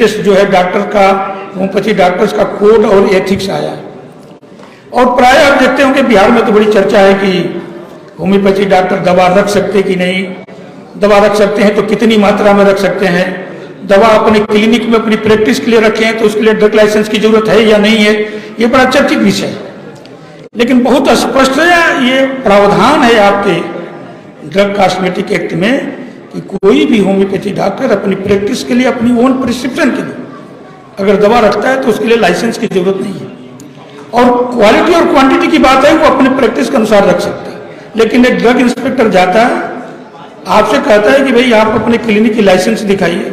Latest जो है doctor का, होम्योपैथी डॉक्टर्स का कोड और एथिक्स आया है। और प्राय आप देखते हो कि बिहार में तो बड़ी चर्चा है कि होम्योपैथी डॉक्टर दवा रख सकते कि नहीं, दवा रख सकते हैं तो कितनी मात्रा में रख सकते हैं, दवा अपने क्लिनिक में अपनी प्रैक्टिस के लिए रखें तो उसके लिए ड्रग लाइसेंस की जरूरत है या नहीं है, ये बड़ा चर्चित विषय है। लेकिन बहुत स्पष्ट है, ये प्रावधान है आपके ड्रग कॉस्मेटिक एक्ट में कि कोई भी होम्योपैथी डॉक्टर अपनी प्रैक्टिस के लिए, अपनी ओन प्रिस्क्रिप्शन के लिए अगर दवा रखता है तो उसके लिए लाइसेंस की जरूरत नहीं है। और क्वालिटी और क्वांटिटी की बात है, वो अपने प्रैक्टिस के अनुसार रख सकता है। लेकिन एक ड्रग इंस्पेक्टर जाता है, आपसे कहता है कि भाई आप अपने क्लिनिक की लाइसेंस दिखाइए,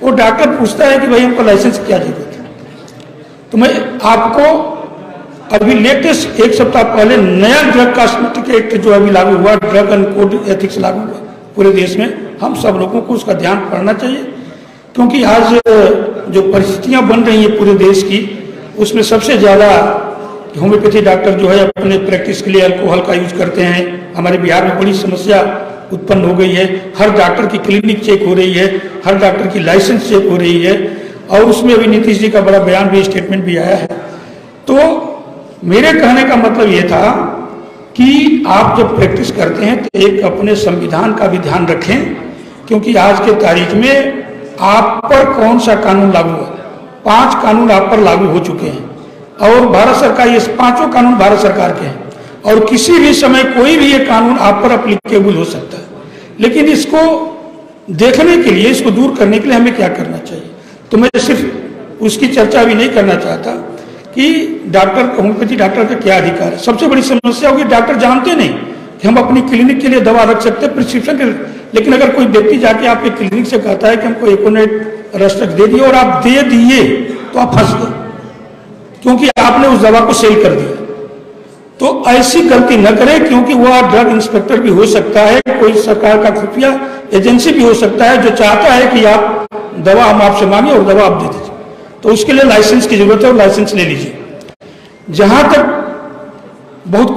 वो डॉक्टर पूछता है कि भाई हमको लाइसेंस की क्या जरूरत है। तो मैं आपको अभी लेटेस्ट एक सप्ताह पहले नया ड्रग कॉस्मेटिक एक्ट जो अभी लागू हुआ, ड्रग एंड कोड एथिक्स लागू हुआ पूरे देश में, हम सब लोगों को उसका ध्यान पड़ना चाहिए। क्योंकि आज जो परिस्थितियां बन रही हैं पूरे देश की, उसमें सबसे ज़्यादा होम्योपैथी डॉक्टर जो है अपने प्रैक्टिस के लिए अल्कोहल का यूज करते हैं। हमारे बिहार में बड़ी समस्या उत्पन्न हो गई है, हर डॉक्टर की क्लिनिक चेक हो रही है, हर डॉक्टर की लाइसेंस चेक हो रही है, और उसमें अभी नीतीश जी का बड़ा बयान भी, स्टेटमेंट भी आया है। तो मेरे कहने का मतलब ये था कि आप जब प्रैक्टिस करते हैं तो एक अपने संविधान का भी ध्यान रखें, क्योंकि आज के तारीख में आप पर कौन सा कानून लागू है, 5 कानून आप पर लागू हो चुके हैं, और भारत सरकार, ये 5 कानून भारत सरकार के हैं, और किसी भी समय कोई भी ये कानून आप पर अप्लीकेबल हो सकता है। लेकिन इसको देखने के लिए, इसको दूर करने के लिए हमें क्या करना चाहिए, तो मैं सिर्फ उसकी चर्चा भी नहीं करना चाहता कि डॉक्टर, होम्योपैथी डॉक्टर का क्या अधिकार है। सबसे बड़ी समस्या होगी डॉक्टर जानते नहीं कि हम अपनी क्लिनिक के लिए दवा रख सकते हैं प्रिस्क्रिप्शन के लिए। लेकिन अगर कोई व्यक्ति जाके आपके क्लिनिक से कहता है कि हमको एकोनेट रस्टक दे दिए, और आप दे दिए, तो आप फंस गए, क्योंकि आपने उस दवा को सेल कर दिया। तो ऐसी गलती न करें, क्योंकि वह ड्रग इंस्पेक्टर भी हो सकता है, कोई सरकार का खुफिया एजेंसी भी हो सकता है जो चाहता है कि आप दवा, हम आपसे मांगे और दवा आप दे दीजिए। तो उसके लिए लाइसेंस की जरूरत है, और लाइसेंस ले लीजिए। जहां तक बहुत